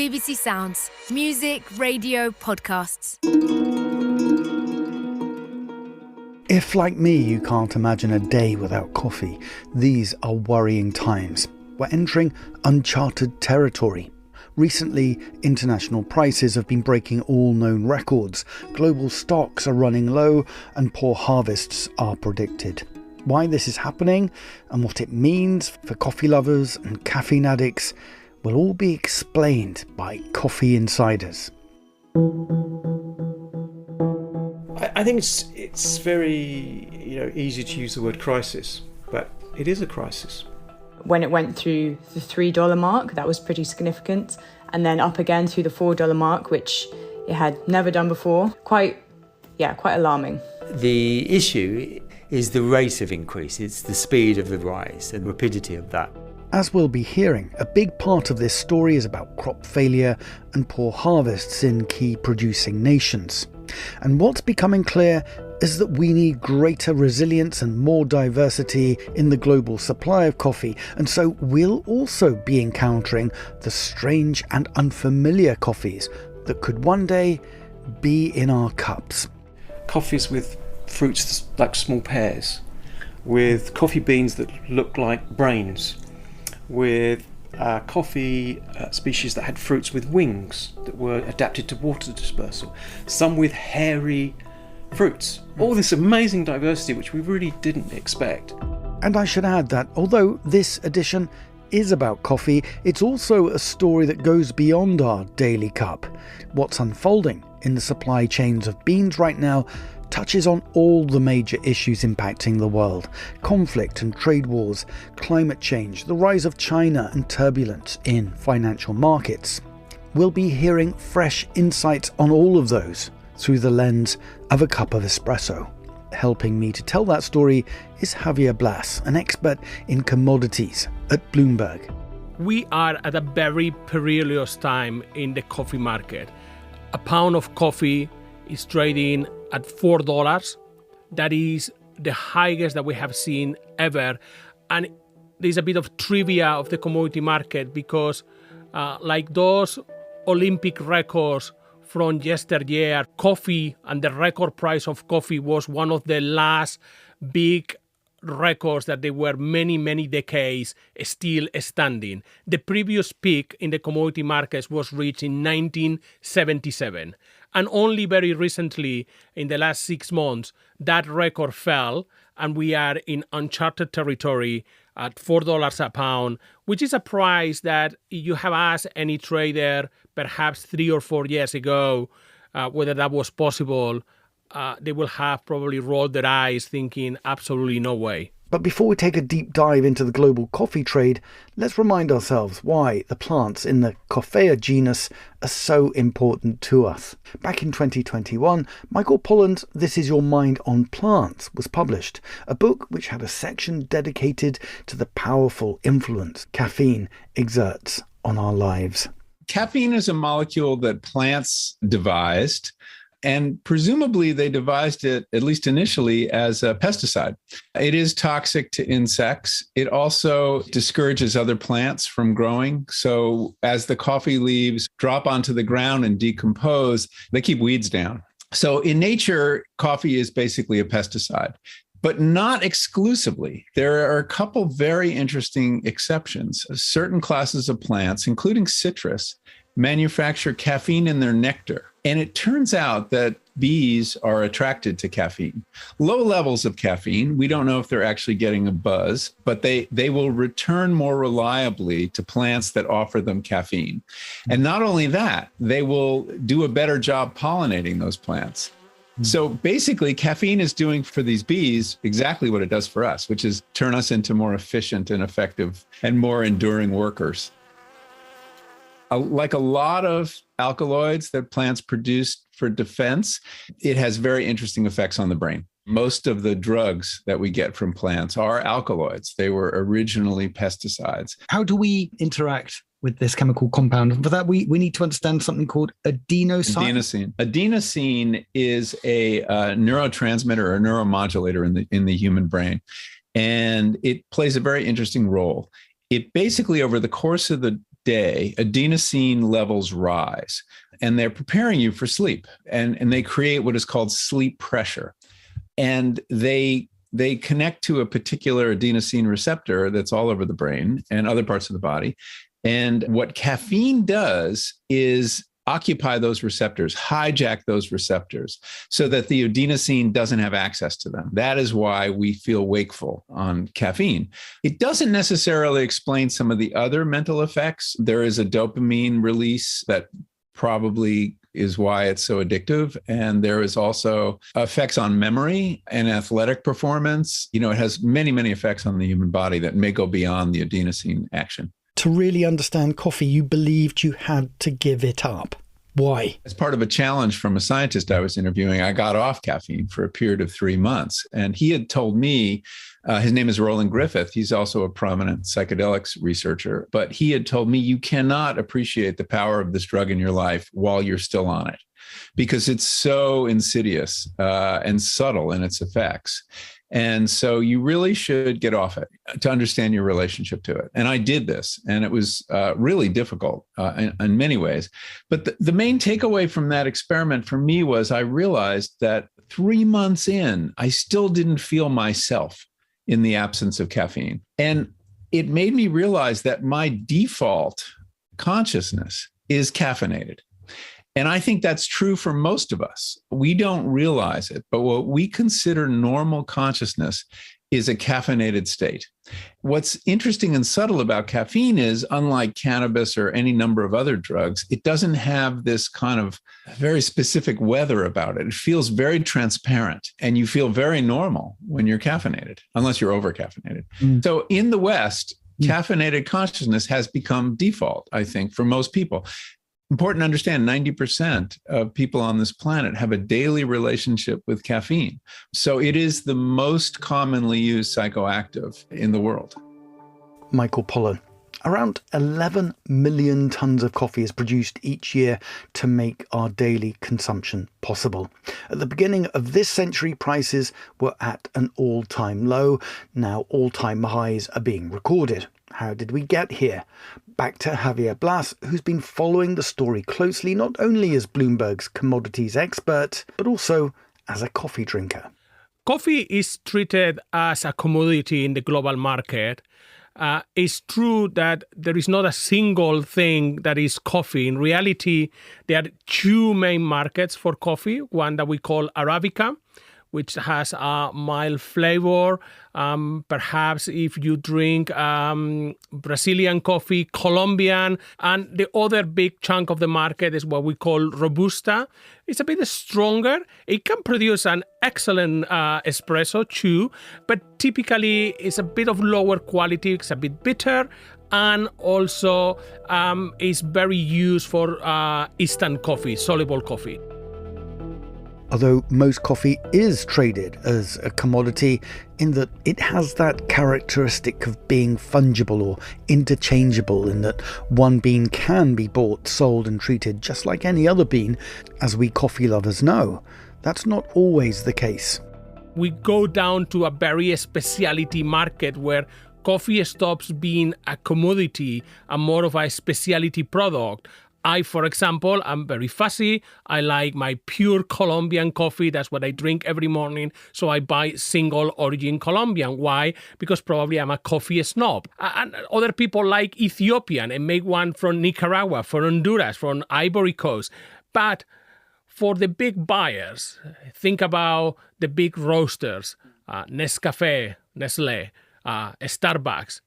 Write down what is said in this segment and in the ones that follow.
BBC Sounds. Music, radio, podcasts. If, like me, you can't imagine a day without coffee, these are worrying times. We're entering uncharted territory. Recently, international prices have been breaking all known records. Global stocks are running low and poor harvests are predicted. Why this is happening and what it means for coffee lovers and caffeine addicts will all be explained by coffee insiders. I think it's very easy to use the word crisis, but it is a crisis. When it went through the $3 mark, that was pretty significant, and then up again to the $4 mark, which it had never done before. Quite alarming. The issue is the rate of increase. It's the speed of the rise and rapidity of that. As we'll be hearing, a big part of this story is about crop failure and poor harvests in key producing nations. And what's becoming clear is that we need greater resilience and more diversity in the global supply of coffee, and so we'll also be encountering the strange and unfamiliar coffees that could one day be in our cups. Coffees with fruits like small pears, with coffee beans that look like brains, with coffee species that had fruits with wings that were adapted to water dispersal, some with hairy fruits. All this amazing diversity which we really didn't expect. And I should add that although this edition is about coffee, it's also a story that goes beyond our daily cup. What's unfolding in the supply chains of beans right now touches on all the major issues impacting the world: conflict and trade wars, climate change, the rise of China and turbulence in financial markets. We'll be hearing fresh insights on all of those through the lens of a cup of espresso. Helping me to tell that story is Javier Blas, an expert in commodities at Bloomberg. We are at a very perilous time in the coffee market. A pound of coffee is trading at $4. That is the highest that we have seen ever. And there's a bit of trivia of the commodity market because like those Olympic records from yesteryear, coffee and the record price of coffee was one of the last big records that there were many decades still standing. The previous peak in the commodity markets was reached in 1977. And only very recently, in the last 6 months, that record fell and we are in uncharted territory at $4 a pound, which is a price that if you have asked any trader perhaps 3 or 4 years ago whether that was possible, they will have probably rolled their eyes thinking absolutely no way. But before we take a deep dive into the global coffee trade, let's remind ourselves why the plants in the Coffea genus are so important to us. Back in 2021, Michael Pollan's This Is Your Mind on Plants was published, a book which had a section dedicated to the powerful influence caffeine exerts on our lives. Caffeine is a molecule that plants devised, and presumably they devised it, at least initially, as a pesticide. It is toxic to insects. It also discourages other plants from growing. So as the coffee leaves drop onto the ground and decompose, they keep weeds down. So in nature, coffee is basically a pesticide, but not exclusively. There are a couple very interesting exceptions. Certain classes of plants, including citrus, manufacture caffeine in their nectar. And it turns out that bees are attracted to caffeine. Low levels of caffeine, we don't know if they're actually getting a buzz, but they will return more reliably to plants that offer them caffeine. And not only that, they will do a better job pollinating those plants. So basically, caffeine is doing for these bees exactly what it does for us, which is turn us into more efficient and effective and more enduring workers. Like a lot of alkaloids that plants produce for defense, it has very interesting effects on the brain. Most of the drugs that we get from plants are alkaloids. They were originally pesticides. How do we interact with this chemical compound? For that, we need to understand something called adenosine. Adenosine is a neurotransmitter or neuromodulator in the human brain, and it plays a very interesting role. It basically, over the course of the day, adenosine levels rise, and they're preparing you for sleep. And they create what is called sleep pressure. And they connect to a particular adenosine receptor that's all over the brain and other parts of the body. And what caffeine does is occupy those receptors, hijack those receptors so that the adenosine doesn't have access to them. That is why we feel wakeful on caffeine. It doesn't necessarily explain some of the other mental effects. There is a dopamine release that probably is why it's so addictive. And there is also effects on memory and athletic performance. It has many, many effects on the human body that may go beyond the adenosine action. To really understand coffee, you believed you had to give it up. Why? As part of a challenge from a scientist I was interviewing, I got off caffeine for a period of 3 months. And he had told me, his name is Roland Griffith. He's also a prominent psychedelics researcher. But he had told me, you cannot appreciate the power of this drug in your life while you're still on it, because it's so insidious and subtle in its effects. And so you really should get off it to understand your relationship to it. And I did this, and it was really difficult in many ways. But the main takeaway from that experiment for me was I realized that 3 months in, I still didn't feel myself in the absence of caffeine. And it made me realize that my default consciousness is caffeinated. And I think that's true for most of us. We don't realize it, but what we consider normal consciousness is a caffeinated state. What's interesting and subtle about caffeine is, unlike cannabis or any number of other drugs, it doesn't have this kind of very specific weather about it. It feels very transparent, and you feel very normal when you're caffeinated, unless you're over-caffeinated. So in the West, caffeinated consciousness has become default, I think, for most people. Important to understand, 90% of people on this planet have a daily relationship with caffeine. So it is the most commonly used psychoactive in the world. Michael Pollan. Around 11 million tons of coffee is produced each year to make our daily consumption possible. At the beginning of this century, prices were at an all-time low. Now all-time highs are being recorded. How did we get here? Back to Javier Blas, who's been following the story closely, not only as Bloomberg's commodities expert, but also as a coffee drinker. Coffee is treated as a commodity in the global market. It's true that there is not a single thing that is coffee. In reality, there are two main markets for coffee. One that we call Arabica, which has a mild flavor. Perhaps if you drink Brazilian coffee, Colombian, and the other big chunk of the market is what we call Robusta. It's a bit stronger. It can produce an excellent espresso too, but typically it's a bit of lower quality. It's a bit bitter, and also is very used for instant coffee, soluble coffee. Although most coffee is traded as a commodity in that it has that characteristic of being fungible or interchangeable, in that one bean can be bought, sold and treated just like any other bean, as we coffee lovers know. That's not always the case. We go down to a very specialty market where coffee stops being a commodity and more of a specialty product. For example, I'm very fussy. I like my pure Colombian coffee. That's what I drink every morning. So I buy single origin Colombian. Why? Because probably I'm a coffee snob. And other people like Ethiopian and make one from Nicaragua, from Honduras, from Ivory Coast. But for the big buyers, think about the big roasters, Nescafé, Nestlé, Starbucks.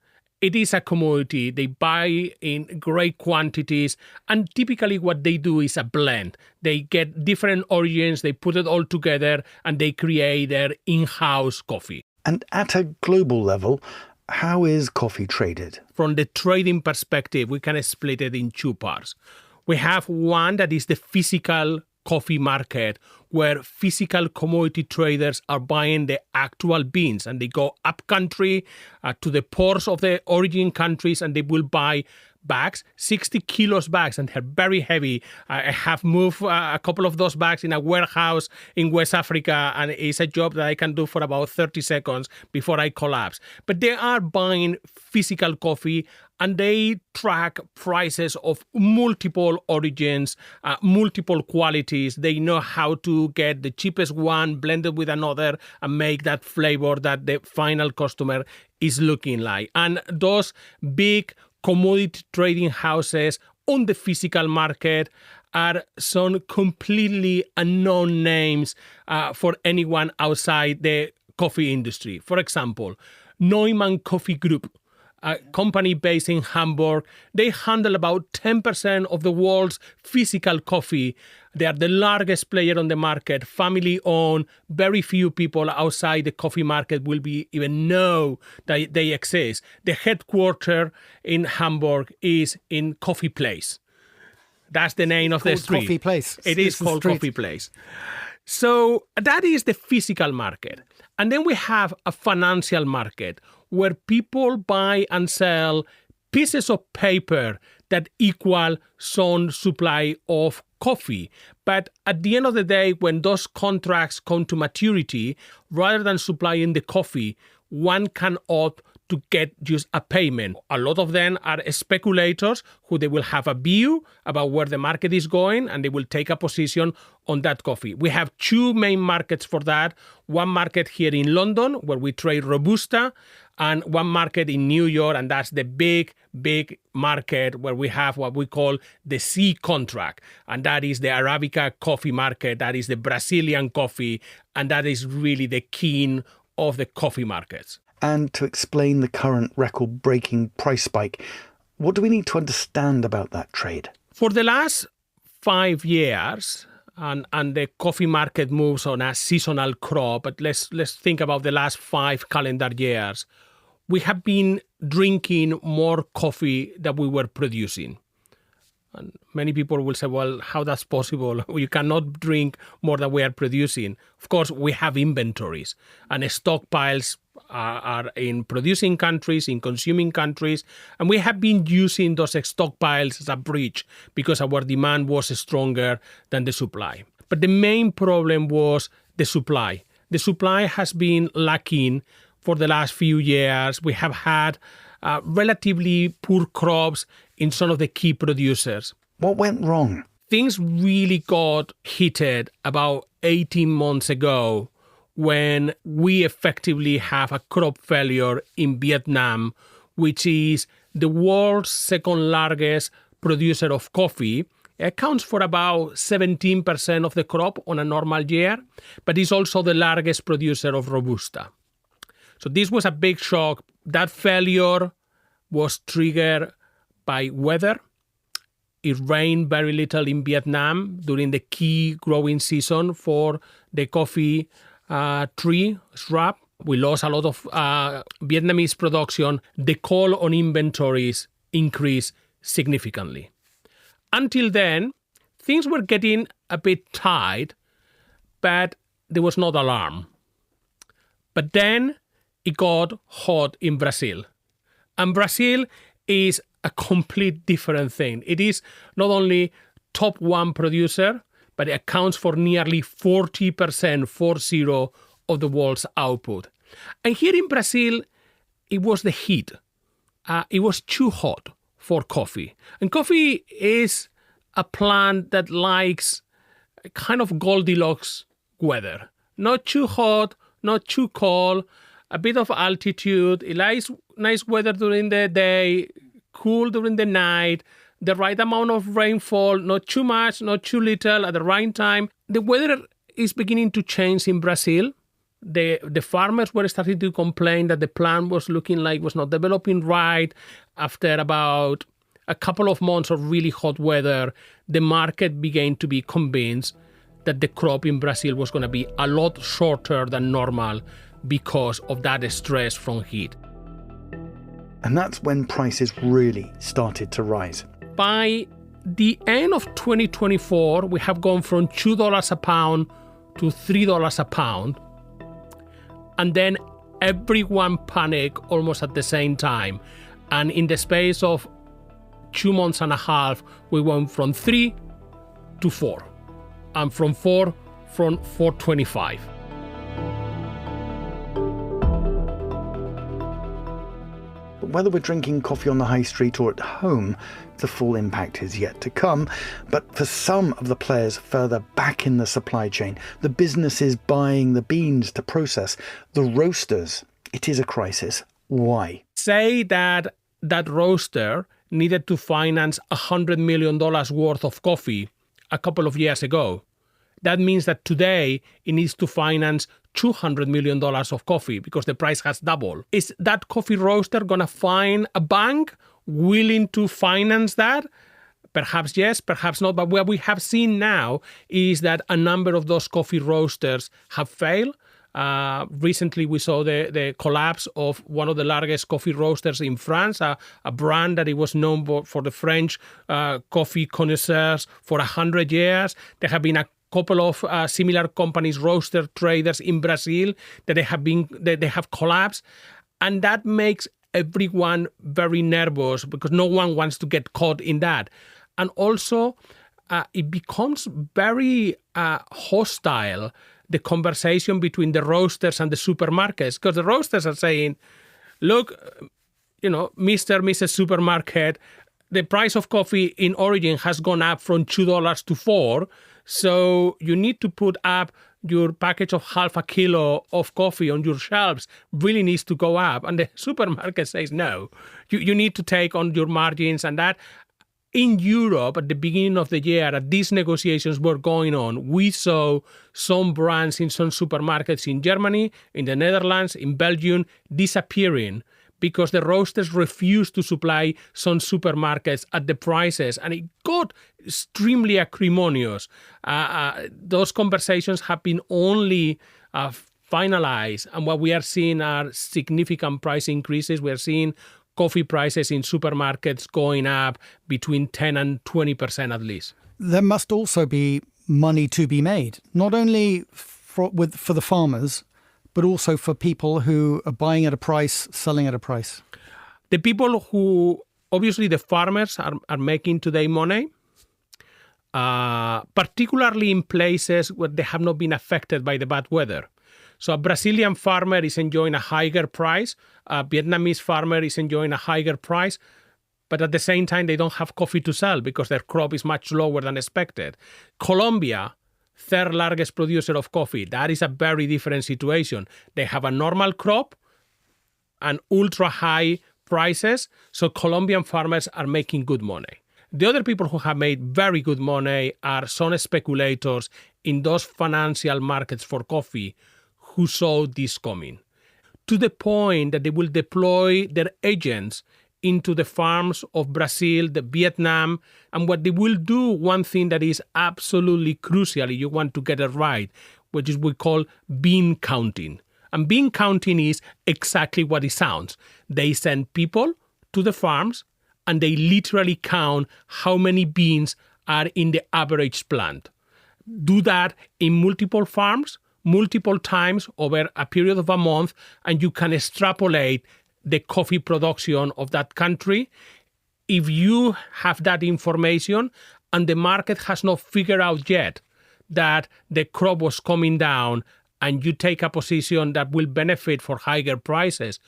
It is a commodity. They buy in great quantities, and typically what they do is a blend. They get different origins, they put it all together, and they create their in-house coffee. And at a global level, how is coffee traded? From the trading perspective, we can split it in two parts. We have one that is the physical coffee market, where physical commodity traders are buying the actual beans, and they go up country to the ports of the origin countries, and they will buy bags, 60 kilos bags, and they're very heavy. I have moved a couple of those bags in a warehouse in West Africa, and it's a job that I can do for about 30 seconds before I collapse. But they are buying physical coffee, and they track prices of multiple origins, multiple qualities. They know how to get the cheapest one blended with another and make that flavor that the final customer is looking like. And those big commodity trading houses on the physical market are some completely unknown names for anyone outside the coffee industry. For example, Neumann Coffee Group, a company based in Hamburg. They handle about 10% of the world's physical coffee. They are the largest player on the market, family-owned. Very few people outside the coffee market will even know that they exist. The headquarters in Hamburg is in Coffee Place. That's the name of the street. Coffee Place. It is called Coffee Place. So that is the physical market. And then we have a financial market where people buy and sell pieces of paper that equal some supply of coffee. But at the end of the day, when those contracts come to maturity, rather than supplying the coffee, one can opt to get just a payment. A lot of them are speculators who they will have a view about where the market is going and they will take a position on that coffee. We have two main markets for that. One market here in London where we trade Robusta, and one market in New York, and that's the big market where we have what we call the C contract. And that is the Arabica coffee market, that is the Brazilian coffee, and that is really the king of the coffee markets. And to explain the current record-breaking price spike, what do we need to understand about that trade? For the last 5 years, and the coffee market moves on a seasonal crop, but let's think about the last 5 calendar years. We have been drinking more coffee than we were producing. And many people will say, well, how that's possible? You cannot drink more than we are producing. Of course, we have inventories, and stockpiles are in producing countries, in consuming countries, and we have been using those stockpiles as a bridge because our demand was stronger than the supply. But the main problem was the supply. The supply has been lacking for the last few years. We have had relatively poor crops in some of the key producers. What went wrong? Things really got heated about 18 months ago when we effectively have a crop failure in Vietnam, which is the world's second largest producer of coffee. It accounts for about 17% of the crop on a normal year, but is also the largest producer of Robusta. So this was a big shock. That failure was triggered by weather. It rained very little in Vietnam during the key growing season for the coffee tree shrub. We lost a lot of Vietnamese production. The call on inventories increased significantly. Until then, things were getting a bit tight, but there was no alarm. But then it got hot in Brazil. And Brazil is a complete different thing. It is not only top one producer, but it accounts for nearly 40% of the world's output. And here in Brazil, it was the heat. It was too hot for coffee. And coffee is a plant that likes a kind of Goldilocks weather. Not too hot, not too cold, a bit of altitude. It likes nice weather during the day, cool during the night, the right amount of rainfall, not too much, not too little, at the right time. The weather is beginning to change in Brazil. The farmers were starting to complain that the plant was looking like was not developing right. After about a couple of months of really hot weather, the market began to be convinced that the crop in Brazil was going to be a lot shorter than normal because of that stress from heat. And that's when prices really started to rise. By the end of 2024, we have gone from $2 a pound to $3 a pound. And then everyone panicked almost at the same time. And in the space of 2 months and a half, we went from 3 to 4, and from 4.25. But whether we're drinking coffee on the high street or at home, the full impact is yet to come. But for some of the players further back in the supply chain, the businesses buying the beans to process, the roasters, it is a crisis. Why? Say that roaster needed to finance $100 million worth of coffee a couple of years ago. That means that today it needs to finance $200 million of coffee because the price has doubled. Is that coffee roaster going to find a bank willing to finance that? Perhaps yes, perhaps not. But what we have seen now is that a number of those coffee roasters have failed. Recently, we saw the collapse of one of the largest coffee roasters in France, a brand that it was known for the French coffee connoisseurs for 100 years. There have been a couple of similar companies, roaster traders in Brazil, that they have collapsed, and that makes everyone very nervous because no one wants to get caught in that, and also it becomes very hostile, the conversation between the roasters and the supermarkets, because the roasters are saying, look, Mr. Mrs. Supermarket, the price of coffee in origin has gone up from $2 to $4, so you need to put up your package of half a kilo of coffee on your shelves, really needs to go up. And the supermarket says, no, you need to take on your margins. And that in Europe, at the beginning of the year, as these negotiations were going on, we saw some brands in some supermarkets in Germany, in the Netherlands, in Belgium, disappearing because the roasters refused to supply some supermarkets at the prices, and it got extremely acrimonious. Those conversations have been only finalized, and what we are seeing are significant price increases. We are seeing coffee prices in supermarkets going up between 10 and 20% at least. There must also be money to be made, not only for the farmers, but also for people who are buying at a price, selling at a price. The people who, obviously the farmers are making today money, particularly in places where they have not been affected by the bad weather. So a Brazilian farmer is enjoying a higher price, a Vietnamese farmer is enjoying a higher price, but at the same time they don't have coffee to sell because their crop is much lower than expected. Colombia, third largest producer of coffee, that is a very different situation. They have a normal crop and ultra high prices, so Colombian farmers are making good money. The other people who have made very good money are some speculators in those financial markets for coffee who saw this coming, to the point that they will deploy their agents into the farms of Brazil, the Vietnam, and what they will do, one thing that is absolutely crucial, you want to get it right, which is we call bean counting. And bean counting is exactly what it sounds. They send people to the farms and they literally count how many beans are in the average plant. Do that in multiple farms, multiple times over a period of a month, and you can extrapolate the coffee production of that country. If you have that information and the market has not figured out yet that the crop was coming down and you take a position that will benefit for higher prices,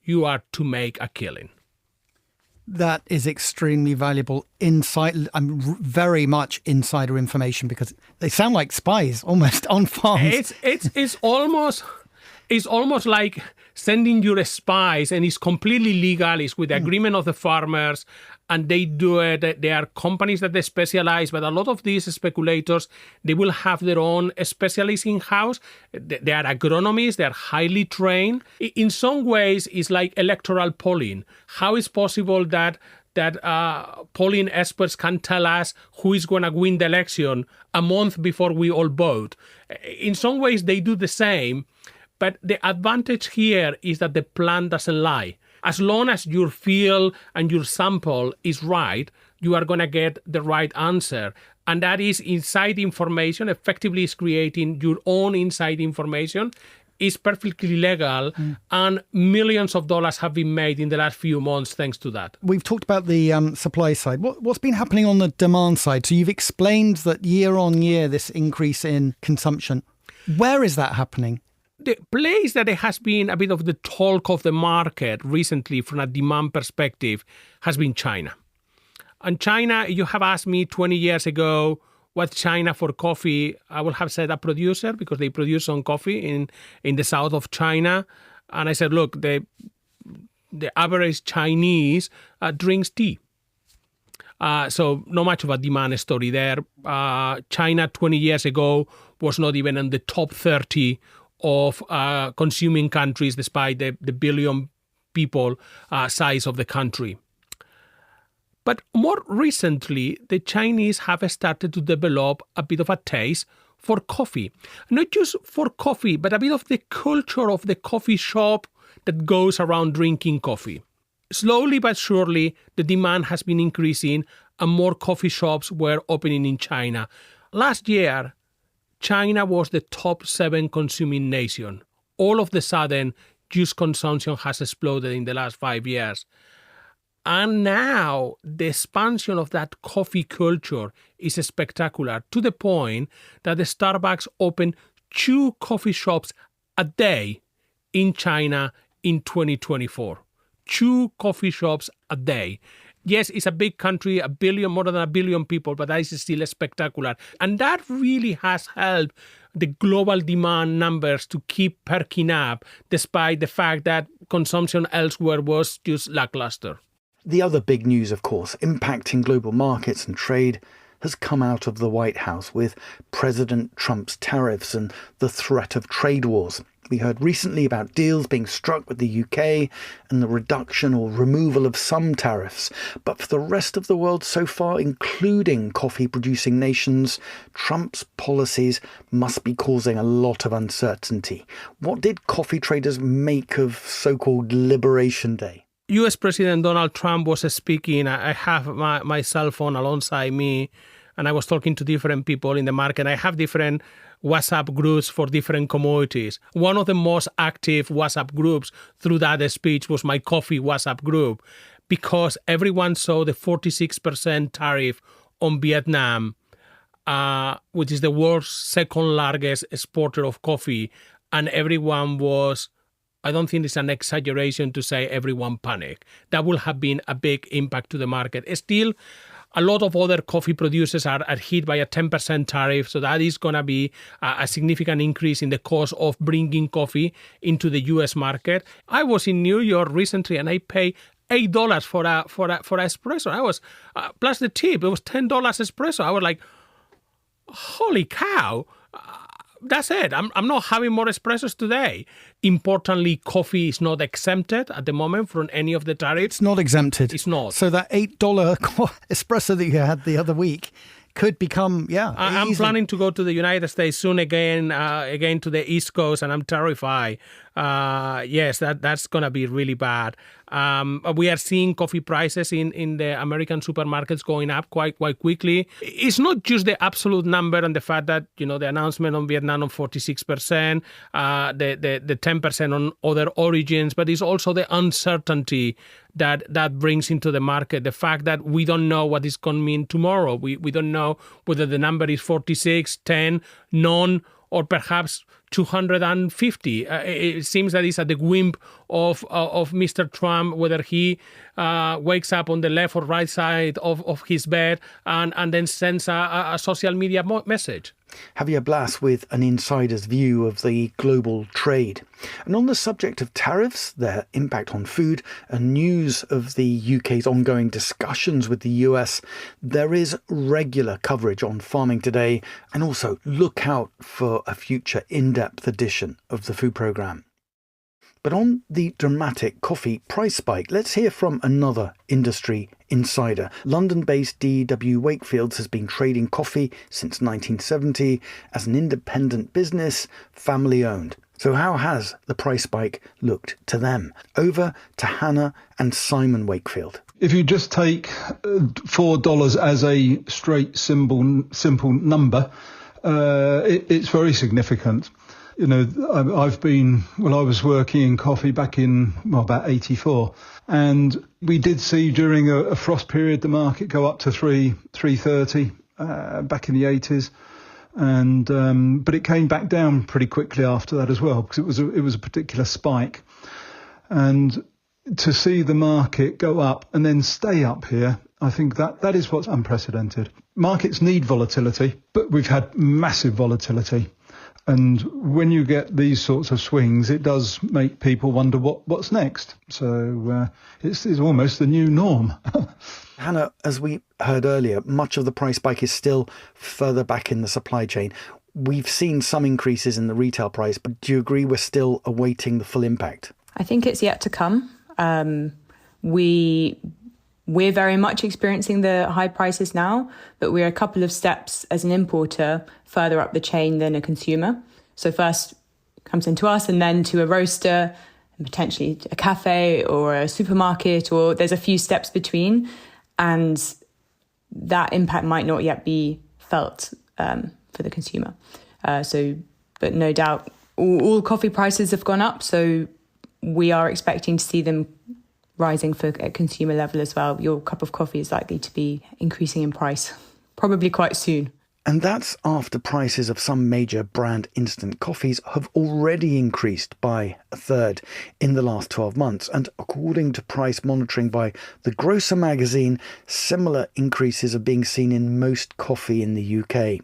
you are to make a killing. That is extremely valuable insight. Very much insider information because they sound like spies almost on farms. It's almost like sending your spies, and it's completely legal. It's with the agreement of the farmers, and they do it. There are companies that they specialize, but a lot of these speculators, they will have their own specialists in-house. They are agronomists. They are highly trained. In some ways, it's like electoral polling. How is possible that polling experts can tell us who is going to win the election a month before we all vote? In some ways, they do the same. But the advantage here is that the plant doesn't lie. As long as your field and your sample is right, you are going to get the right answer. And that is inside information, effectively is creating your own inside information, is perfectly legal, and millions of dollars have been made in the last few months thanks to that. We've talked about the supply side. What's been happening on the demand side? So you've explained that year on year, this increase in consumption. Where is that happening? The place that it has been a bit of the talk of the market recently from a demand perspective has been China. And China, you have asked me 20 years ago, what's China for coffee? I would have said a producer, because they produce some coffee in the south of China. And I said, look, the average Chinese drinks tea. So not much of a demand story there. China 20 years ago was not even in the top 30 of consuming countries, despite the billion people size of the country. But more recently, the Chinese have started to develop a bit of a taste for coffee. Not just for coffee, but a bit of the culture of the coffee shop that goes around drinking coffee. Slowly but surely, the demand has been increasing and more coffee shops were opening in China. Last year, China was the top 7 consuming nation. All of a sudden, juice consumption has exploded in the last 5 years. And now the expansion of that coffee culture is spectacular, to the point that the Starbucks opened 2 coffee shops a day in China in 2024. 2 coffee shops a day. Yes, it's a big country, more than a billion people, but that is still spectacular. And that really has helped the global demand numbers to keep perking up, despite the fact that consumption elsewhere was just lackluster. The other big news, of course, impacting global markets and trade, has come out of the White House with President Trump's tariffs and the threat of trade wars. We heard recently about deals being struck with the UK and the reduction or removal of some tariffs. But for the rest of the world so far, including coffee-producing nations, Trump's policies must be causing a lot of uncertainty. What did coffee traders make of so-called Liberation Day? US President Donald Trump was speaking. I have my cell phone alongside me, and I was talking to different people in the market. I have different WhatsApp groups for different commodities. One of the most active WhatsApp groups through that speech was my coffee WhatsApp group, because everyone saw the 46% tariff on Vietnam, which is the world's second largest exporter of coffee. And everyone was, I don't think it's an exaggeration to say everyone panicked. That will have been a big impact to the market. Still, a lot of other coffee producers are hit by a 10% tariff, so that is going to be a significant increase in the cost of bringing coffee into the U.S. market. I was in New York recently, and I paid $8 for a espresso. I was plus the tip. It was $10 espresso. I was like, holy cow! That's it. I'm not having more espressos today. Importantly, coffee is not exempted at the moment from any of the tariffs. It's not exempted. It's not. So that $8 espresso that you had the other week could become, I'm planning to go to the United States soon again to the East Coast, and I'm terrified. Yes, that's going to be really bad. We are seeing coffee prices in the American supermarkets going up quite quickly. It's not just the absolute number and the fact that, the announcement on Vietnam on 46%, the 10% on other origins, but it's also the uncertainty that brings into the market. The fact that we don't know what it's going to mean tomorrow. We don't know whether the number is 46, 10, none, or perhaps 250. It seems that it's at the whim of Mr. Trump, whether he wakes up on the left or right side of his bed and then sends a social media message. Javier Blas with an insider's view of the global trade. And on the subject of tariffs, their impact on food, and news of the UK's ongoing discussions with the US, there is regular coverage on Farming Today, and also look out for a future in-depth edition of the food programme. But on the dramatic coffee price spike, let's hear from another industry insider. London-based D.W. Wakefields has been trading coffee since 1970 as an independent business, family-owned. So how has the price spike looked to them? Over to Hannah and Simon Wakefield. If you just take $4 as a straight simple number, it's very significant. You know, I was working in coffee back in, about 84. And we did see during a frost period, the market go up to 330 back in the 80s. And but it came back down pretty quickly after that as well, because it was a particular spike. And to see the market go up and then stay up here, I think that is what's unprecedented. Markets need volatility, but we've had massive volatility. And when you get these sorts of swings, it does make people wonder what's next. So it's almost the new norm. Hannah, as we heard earlier, much of the price spike is still further back in the supply chain. We've seen some increases in the retail price, but do you agree we're still awaiting the full impact? I think it's yet to come. We're very much experiencing the high prices now, but we're a couple of steps as an importer further up the chain than a consumer. So first it comes into us and then to a roaster and potentially a cafe or a supermarket, or there's a few steps between, and that impact might not yet be felt for the consumer. But no doubt all coffee prices have gone up, so we are expecting to see them rising at consumer level as well. Your cup of coffee is likely to be increasing in price, probably quite soon. And that's after prices of some major brand instant coffees have already increased by a third in the last 12 months. And according to price monitoring by the Grocer magazine, similar increases are being seen in most coffee in the UK.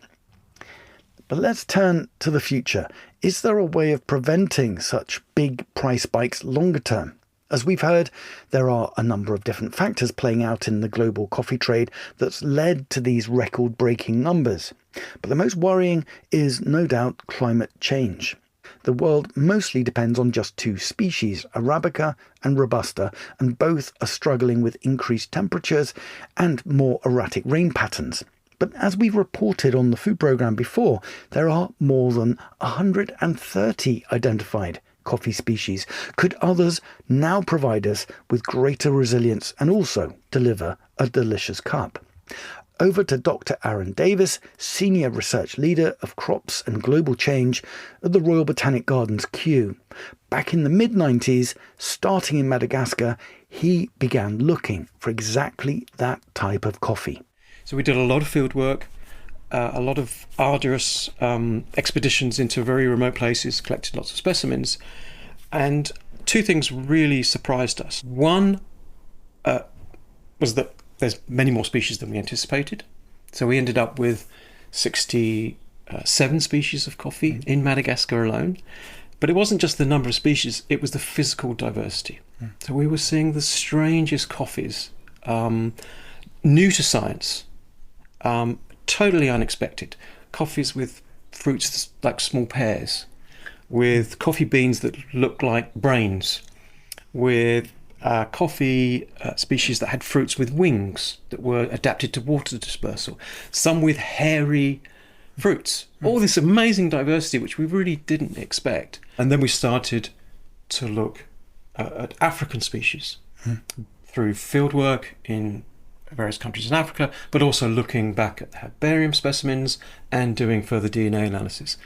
But let's turn to the future. Is there a way of preventing such big price spikes longer term? As we've heard, there are a number of different factors playing out in the global coffee trade that's led to these record-breaking numbers. But the most worrying is no doubt climate change. The world mostly depends on just two species, Arabica and Robusta, and both are struggling with increased temperatures and more erratic rain patterns. But as we've reported on the food programme before, there are more than 130 identified coffee species. Could others now provide us with greater resilience and also deliver a delicious cup? Over to Dr. Aaron Davis, Senior Research Leader of Crops and Global Change at the Royal Botanic Gardens, Kew. Back in the mid-90s, starting in Madagascar, he began looking for exactly that type of coffee. So we did a lot of field work, a lot of arduous expeditions into very remote places, collected lots of specimens, and two things really surprised us. One was that there's many more species than we anticipated. So we ended up with 67 species of coffee in Madagascar alone. But it wasn't just the number of species, it was the physical diversity. So we were seeing the strangest coffees, new to science, totally unexpected. Coffees with fruits like small pears, with coffee beans that look like brains, with coffee species that had fruits with wings that were adapted to water dispersal, some with hairy fruits. All this amazing diversity, which we really didn't expect. And then we started to look at African species through fieldwork in various countries in Africa, but also looking back at the herbarium specimens and doing further DNA analysis.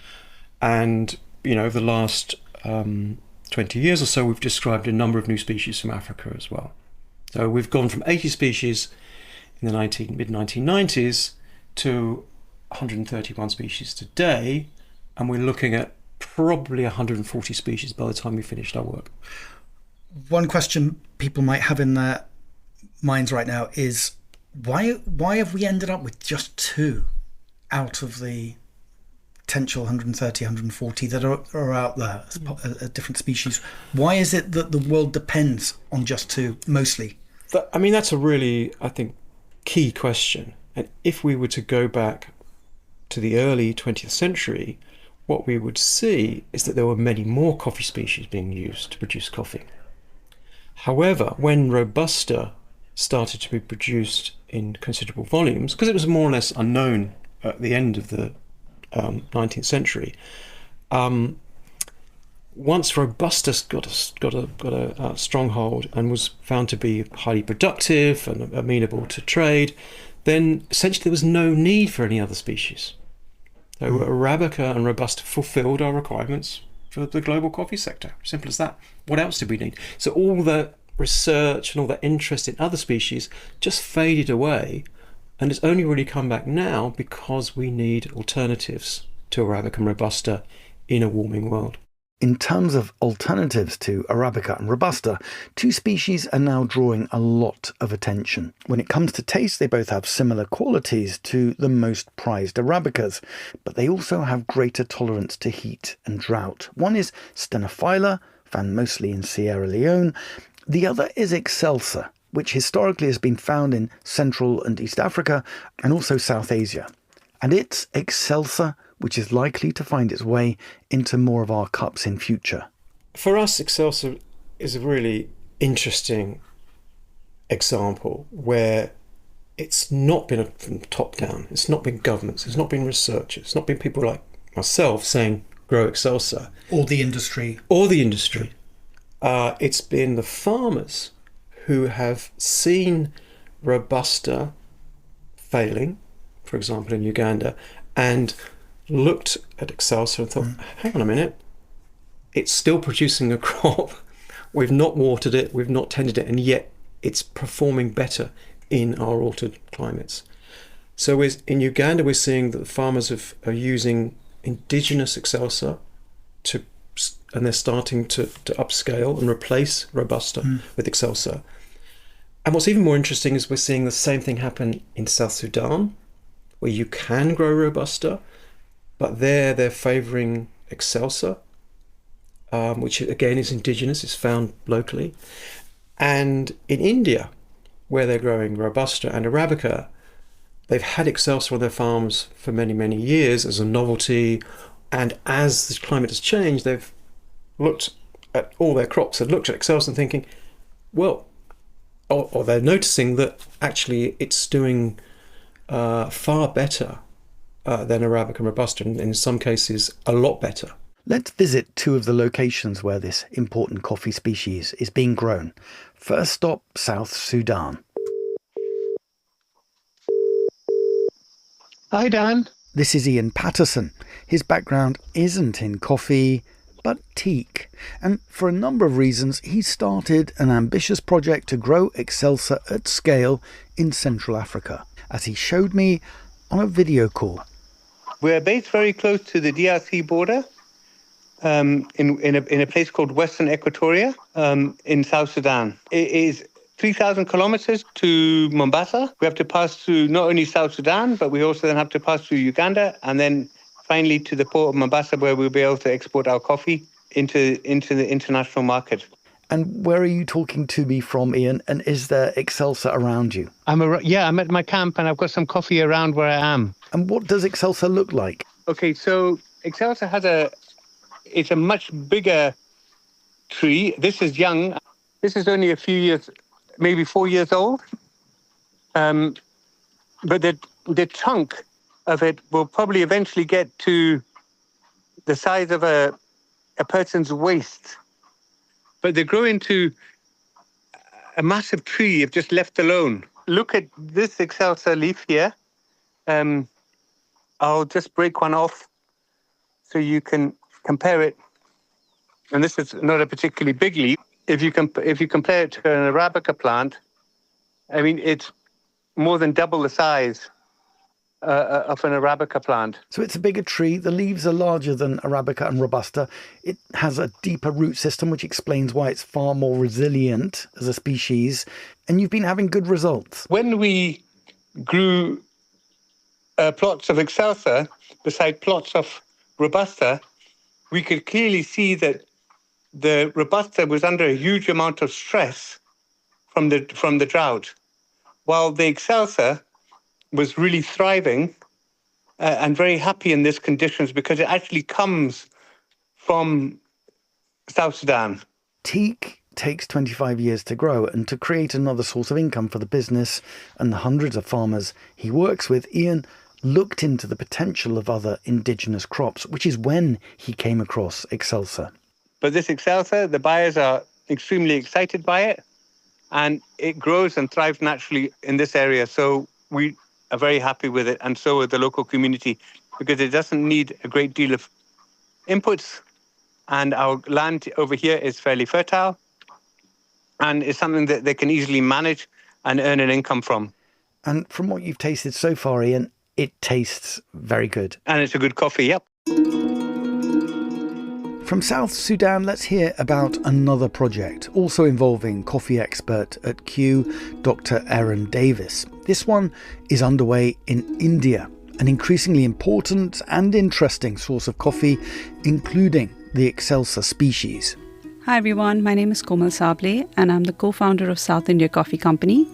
And, over the last 20 years or so, we've described a number of new species from Africa as well. So we've gone from 80 species in the mid-1990s to 131 species today, and we're looking at probably 140 species by the time we finished our work. One question people might have in their minds right now is why have we ended up with just two out of the potential 130, 140 that are out there as different species? Why is it that the world depends on just two mostly? That's a really, I think, key question. And if we were to go back to the early 20th century, what we would see is that there were many more coffee species being used to produce coffee. However, when Robusta started to be produced in considerable volumes, because it was more or less unknown at the end of the 19th century, once Robusta got a stronghold and was found to be highly productive and amenable to trade, then essentially there was no need for any other species. So Arabica and Robusta fulfilled our requirements for the global coffee sector. Simple as that. What else did we need? So all the research and all the interest in other species just faded away, and it's only really come back now because we need alternatives to Arabica and Robusta in a warming world. In terms of alternatives to Arabica and Robusta, two species are now drawing a lot of attention. When it comes to taste, they both have similar qualities to the most prized Arabicas, but they also have greater tolerance to heat and drought. One is Stenophylla, found mostly in Sierra Leone. The other is Excelsa, which historically has been found in Central and East Africa and also South Asia. And it's Excelsa which is likely to find its way into more of our cups in future. For us, Excelsa is a really interesting example where it's not been from top down, it's not been governments, it's not been researchers, it's not been people like myself saying, grow Excelsa. Or the industry. It's been the farmers who have seen Robusta failing, for example, in Uganda, and looked at Excelsa and thought, hang on a minute, it's still producing a crop. We've not watered it, we've not tended it, and yet it's performing better in our altered climates. So in Uganda, we're seeing that the farmers are using indigenous Excelsa and they're starting to upscale and replace Robusta with Excelsa. And what's even more interesting is we're seeing the same thing happen in South Sudan, where you can grow Robusta, but they're favouring Excelsa, which again is indigenous, it's found locally. And in India, where they're growing Robusta and Arabica, they've had Excelsa on their farms for many, many years as a novelty. And as the climate has changed, they've looked at all their crops and looked at Excelsa and thinking, well, or they're noticing that actually it's doing far better than Arabica and Robusta, and in some cases a lot better. Let's visit two of the locations where this important coffee species is being grown. First stop, South Sudan. Hi, Dan. This is Ian Patterson. His background isn't in coffee, but teak. And for a number of reasons, he started an ambitious project to grow Excelsa at scale in Central Africa, as he showed me on a video call. We're based very close to the DRC border, in a place called Western Equatoria, in South Sudan. It is 3,000 kilometers to Mombasa. We have to pass through not only South Sudan, but we also then have to pass through Uganda, and then finally to the port of Mombasa, where we'll be able to export our coffee into the international market. And where are you talking to me from, Ian? And is there Excelsa around you? I'm at my camp, and I've got some coffee around where I am. And what does Excelsa look like? Okay, so Excelsa it's a much bigger tree. This is young. This is only a few years, maybe 4 years old. But the trunk of it will probably eventually get to the size of a person's waist. But they grow into a massive tree if just left alone. Look at this Excelsa leaf here. I'll just break one off so you can compare it. And this is not a particularly big leaf. If you compare it to an Arabica plant, I mean, it's more than double the size of an Arabica plant. So it's a bigger tree. The leaves are larger than Arabica and Robusta. It has a deeper root system, which explains why it's far more resilient as a species. And you've been having good results. When we grew plots of Excelsa beside plots of Robusta, we could clearly see that the Robusta was under a huge amount of stress from the drought, while the Excelsa was really thriving and very happy in these conditions because it actually comes from South Sudan. Teak takes 25 years to grow, and to create another source of income for the business and the hundreds of farmers he works with, Ian looked into the potential of other indigenous crops, which is when he came across Excelsa. But this Excelsa, the buyers are extremely excited by it, and it grows and thrives naturally in this area. So we are very happy with it, and so is the local community, because it doesn't need a great deal of inputs. And our land over here is fairly fertile. And it's something that they can easily manage and earn an income from. And from what you've tasted so far, Ian, it tastes very good. And it's a good coffee, yep. From South Sudan, let's hear about another project, also involving coffee expert at Kew, Dr. Aaron Davis. This one is underway in India, an increasingly important and interesting source of coffee, including the Excelsa species. Hi everyone, my name is Komal Sable and I'm the co-founder of South India Coffee Company.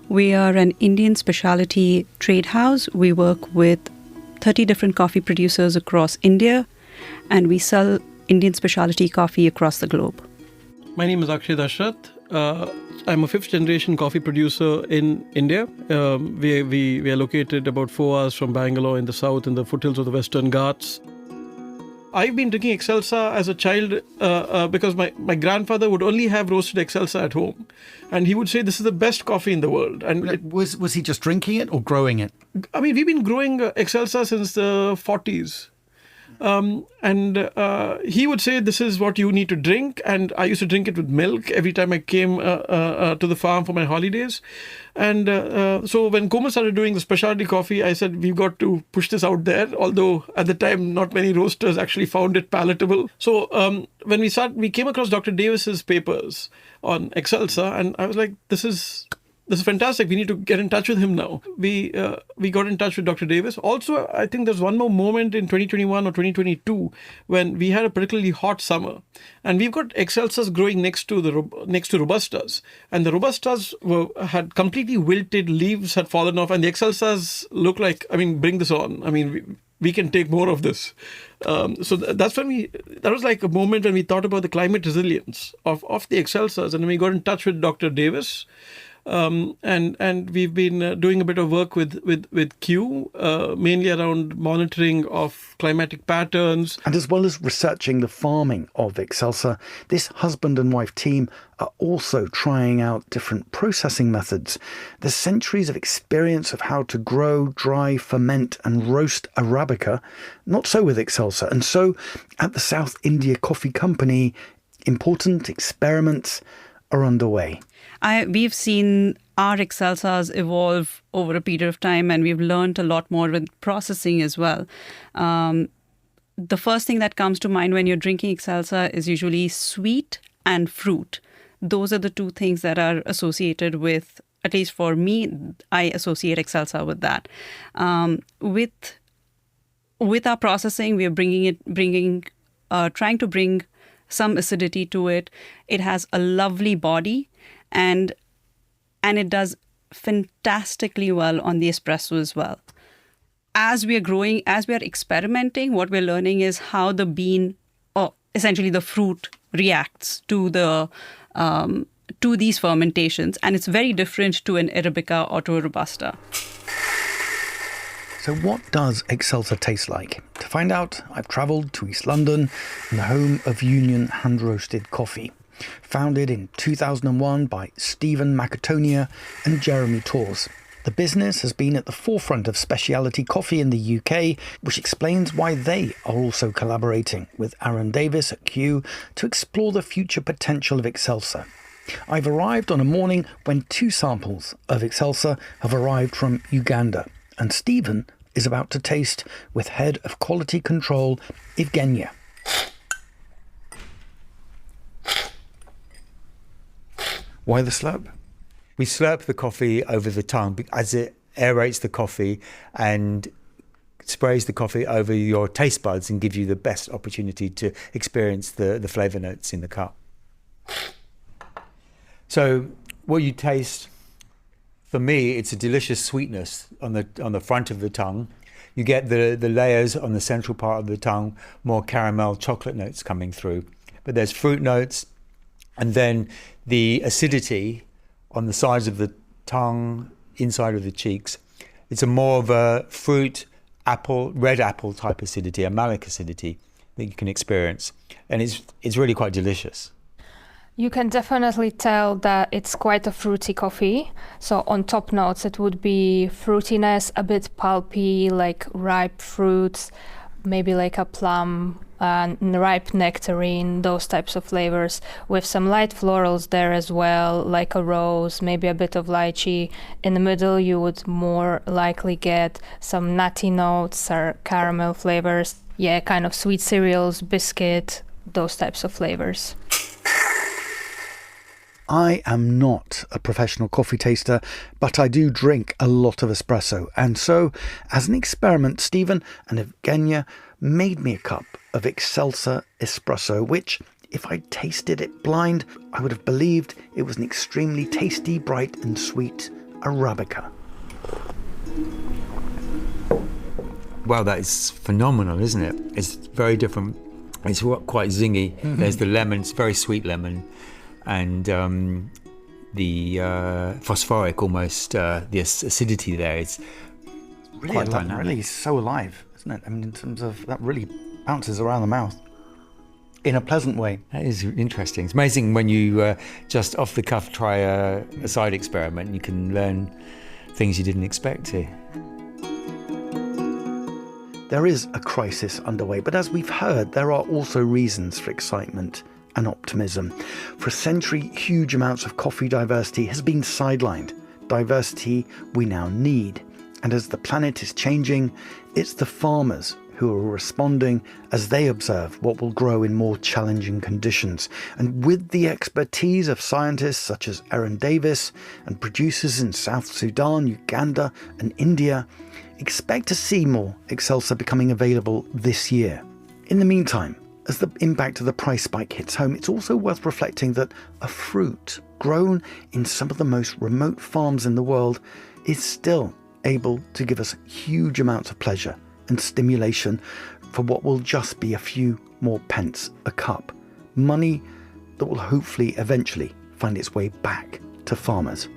We are an Indian specialty trade house. We work with 30 different coffee producers across India and we sell Indian specialty coffee across the globe. My name is Akshay Dashrath. I'm a fifth generation coffee producer in India. We are located about 4 hours from Bangalore in the south in the foothills of the Western Ghats. I've been drinking Excelsa as a child because my grandfather would only have roasted Excelsa at home. And he would say this is the best coffee in the world. And was he just drinking it or growing it? I mean, we've been growing Excelsa since the 40s. He would say this is what you need to drink, and I used to drink it with milk every time I came to the farm for my holidays. And so when Komal started doing the specialty coffee, I said we've got to push this out there, although at the time not many roasters actually found it palatable. So when we came across Dr. Davis's papers on Excelsa, and I was like, this is fantastic. We need to get in touch with him now. We got in touch with Dr. Davis. Also, I think there's one more moment in 2021 or 2022 when we had a particularly hot summer, and we've got Excelsas growing next to Robustas, and the Robustas had completely wilted, leaves had fallen off, and the Excelsas look like, I mean, bring this on. I mean, we can take more of this. So that was like a moment when we thought about the climate resilience of the Excelsas, and we got in touch with Dr. Davis. And we've been doing a bit of work with Kew, mainly around monitoring of climatic patterns. And as well as researching the farming of Excelsa, this husband and wife team are also trying out different processing methods. There's centuries of experience of how to grow, dry, ferment and roast Arabica. Not so with Excelsa. And so at the South India Coffee Company, important experiments are underway. We've seen our Excelsas evolve over a period of time, and we've learned a lot more with processing as well. The first thing that comes to mind when you're drinking Excelsa is usually sweet and fruit. Those are the two things that are associated with, at least for me, I associate Excelsa with that. With our processing, we are trying to bring some acidity to it. It has a lovely body. And it does fantastically well on the espresso as well. As we are growing, as we are experimenting, what we're learning is how the bean, or essentially the fruit, reacts to these fermentations, and it's very different to an Arabica or to a Robusta. So what does Excelsa taste like? To find out, I've travelled to East London, the home of Union Hand-Roasted Coffee. Founded in 2001 by Stephen Macatonia and Jeremy Torres. The business has been at the forefront of specialty coffee in the UK, which explains why they are also collaborating with Aaron Davis at Kew to explore the future potential of Excelsa. I've arrived on a morning when 2 samples of Excelsa have arrived from Uganda, and Stephen is about to taste with Head of Quality Control, Evgenia. Why the slurp? We slurp the coffee over the tongue as it aerates the coffee and sprays the coffee over your taste buds and gives you the best opportunity to experience the flavour notes in the cup. So what you taste, for me, it's a delicious sweetness on the front of the tongue. You get the layers on the central part of the tongue, more caramel, chocolate notes coming through. But there's fruit notes, and then the acidity on the sides of the tongue, inside of the cheeks. It's a more of a fruit, apple, red apple type acidity, a malic acidity that you can experience. And it's really quite delicious. You can definitely tell that it's quite a fruity coffee. So on top notes, it would be fruitiness, a bit pulpy, like ripe fruits, maybe like a plum, ripe nectarine, those types of flavors, with some light florals there as well, like a rose, maybe a bit of lychee. In the middle, you would more likely get some nutty notes or caramel flavors. Yeah, kind of sweet cereals, biscuit, those types of flavors. I am not a professional coffee taster, but I do drink a lot of espresso. And so, as an experiment, Stephen and Evgenia made me a cup of Excelsa espresso, which, if I tasted it blind, I would have believed it was an extremely tasty, bright and sweet Arabica. Wow, that is phenomenal, isn't it? It's very different. It's quite zingy. Mm-hmm. There's the lemon, it's very sweet lemon. And the phosphoric, almost the acidity there is really quite dynamic. Really so alive, isn't it? I mean, in terms of that, really bounces around the mouth in a pleasant way. That is interesting. It's amazing when you just off the cuff try a side experiment. You can learn things you didn't expect to. There is a crisis underway, but as we've heard, there are also reasons for excitement and optimism. For a century, huge amounts of coffee diversity has been sidelined. Diversity we now need. And as the planet is changing, it's the farmers who are responding as they observe what will grow in more challenging conditions. And with the expertise of scientists such as Erin Davis and producers in South Sudan, Uganda and India, expect to see more Excelsa becoming available this year. In the meantime, as the impact of the price spike hits home, it's also worth reflecting that a fruit grown in some of the most remote farms in the world is still able to give us huge amounts of pleasure and stimulation for what will just be a few more pence a cup. Money that will hopefully eventually find its way back to farmers.